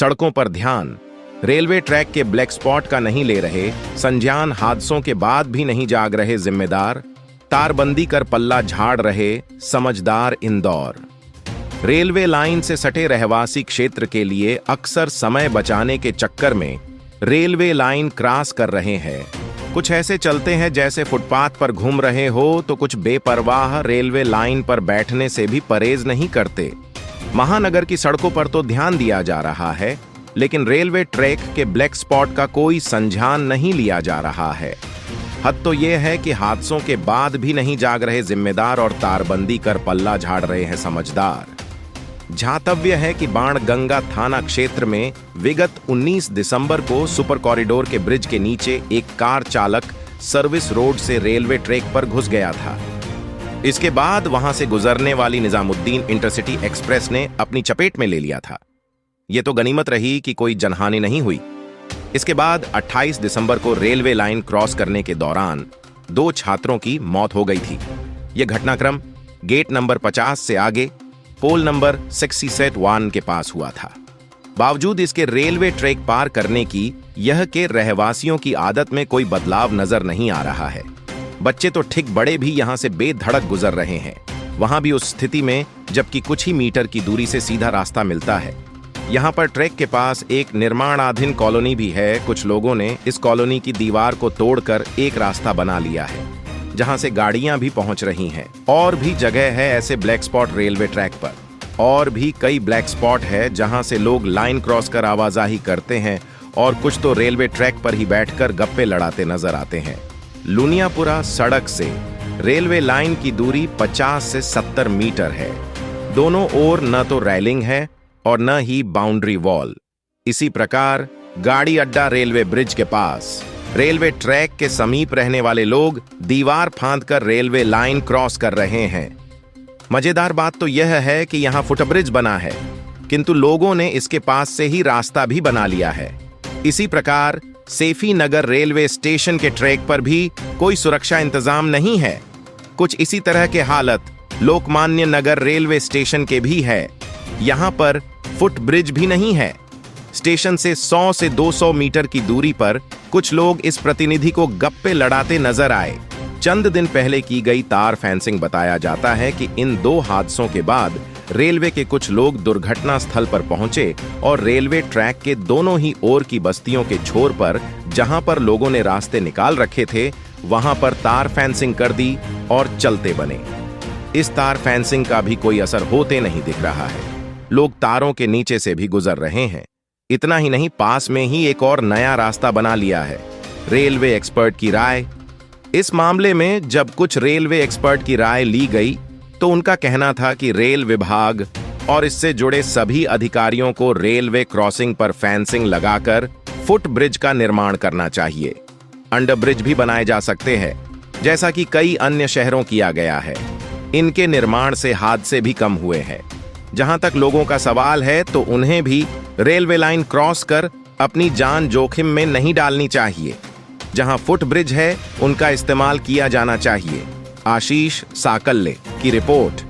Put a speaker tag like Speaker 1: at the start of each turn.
Speaker 1: सड़कों पर ध्यान, रेलवे ट्रैक के ब्लैक स्पॉट का नहीं ले रहे, संज्ञान हादसों के बाद भी नहीं जाग रहे जिम्मेदार, तारबंदी कर पल्ला झाड़ रहे समझदार इंदौर। रेलवे लाइन से सटे रहवासी क्षेत्र के लिए अक्सर समय बचाने के चक्कर में रेलवे लाइन क्रॉस कर रहे हैं। कुछ ऐसे चलते हैं जैसे फुटपाथ पर घूम रहे हो, तो कुछ बेपरवाह रेलवे लाइन पर बैठने से भी परहेज नहीं करते। महानगर की सड़कों पर तो ध्यान दिया जा रहा है, लेकिन रेलवे ट्रैक के ब्लैक स्पॉट का कोई संज्ञान नहीं लिया जा रहा है। हद तो यह है कि हादसों के बाद भी नहीं जाग रहे जिम्मेदार और तारबंदी कर पल्ला झाड़ रहे हैं समझदार। ध्यातव्य है कि बाणगंगा थाना क्षेत्र में विगत 19 दिसंबर को सुपर कॉरिडोर के ब्रिज के नीचे एक कार चालक सर्विस रोड से रेलवे ट्रैक पर घुस गया था। इसके बाद वहां से गुजरने वाली निजामुद्दीन इंटरसिटी एक्सप्रेस ने अपनी चपेट में ले लिया था। यह तो गनीमत रही कि कोई जनहानि नहीं हुई। इसके बाद 28 दिसंबर को रेलवे लाइन क्रॉस करने के दौरान 2 छात्रों की मौत हो गई थी। यह घटनाक्रम गेट नंबर 50 से आगे पोल नंबर 67 के पास हुआ था। बावजूद इसके रेलवे ट्रैक पार करने की यह के रहवासियों की आदत में कोई बदलाव नजर नहीं आ रहा है। बच्चे तो ठीक बड़े भी यहां से बेधड़क गुजर रहे हैं, वहां भी उस स्थिति में जबकि कुछ ही मीटर की दूरी से सीधा रास्ता मिलता है। यहां पर ट्रैक के पास एक निर्माणाधीन कॉलोनी भी है। कुछ लोगों ने इस कॉलोनी की दीवार को तोड़कर एक रास्ता बना लिया है, जहां से गाड़ियां भी पहुंच रही हैं। और भी जगह है ऐसे ब्लैक स्पॉट रेलवे ट्रैक पर। और भी कई ब्लैक स्पॉट है जहां से लोग लाइन क्रॉस कर आवाजाही करते हैं और कुछ तो रेलवे ट्रैक पर ही बैठकर गप्पे लड़ाते नजर आते हैं। लुनियापुरा सड़क से रेलवे लाइन की दूरी 50 से 70 मीटर है। दोनों ओर न तो रेलिंग है और न ही बाउंड्री वॉल। इसी प्रकार गाड़ी अड्डा रेलवे ब्रिज के पास रेलवे ट्रैक के समीप रहने वाले लोग दीवार फांदकर रेलवे लाइन क्रॉस कर रहे हैं। मजेदार बात तो यह है कि यहां फुटब्रिज बना है, किंतु लोगों ने इसके पास से ही रास्ता भी बना लिया है। इसी प्रकार सेफी नगर रेलवे स्टेशन के ट्रैक पर भी कोई सुरक्षा इंतजाम नहीं है। कुछ इसी तरह के हालत लोकमान्य नगर रेलवे स्टेशन के भी है। यहां पर फुटब्रिज भी नहीं है। स्टेशन से 100 से 200 मीटर की दूरी पर कुछ लोग इस प्रतिनिधि को गप्पे लड़ाते नजर आए। चंद दिन पहले की गई तार फेंसिंग बताया जाता है कि इन 2 हादसों के बाद रेलवे के कुछ लोग दुर्घटना स्थल पर पहुंचे और रेलवे ट्रैक के दोनों ही ओर की बस्तियों के छोर पर जहां पर लोगों ने रास्ते निकाल रखे थे, वहां पर तार फेंसिंग कर दी और चलते बने। इस तार फेंसिंग का भी कोई असर होते नहीं दिख रहा है। लोग तारों के नीचे से भी गुजर रहे हैं। इतना ही नहीं, पास में ही एक और नया रास्ता बना लिया है। रेलवे एक्सपर्ट की राय। इस मामले में जब कुछ रेलवे एक्सपर्ट की राय ली गई तो उनका कहना था कि रेल विभाग और इससे जुड़े सभी अधिकारियों को रेलवे क्रॉसिंग पर फेंसिंग लगाकर फुट ब्रिज का निर्माण करना चाहिए। अंडर ब्रिज भी बनाए जा सकते हैं, जैसा कि कई अन्य शहरों किया गया है। इनके निर्माण से हादसे भी कम हुए हैं। जहां तक लोगों का सवाल है तो उन्हें भी रेलवे लाइन क्रॉस कर अपनी जान जोखिम में नहीं डालनी चाहिए। जहां फुट ब्रिज है उनका इस्तेमाल किया जाना चाहिए। आशीष साकल्ले की रिपोर्ट।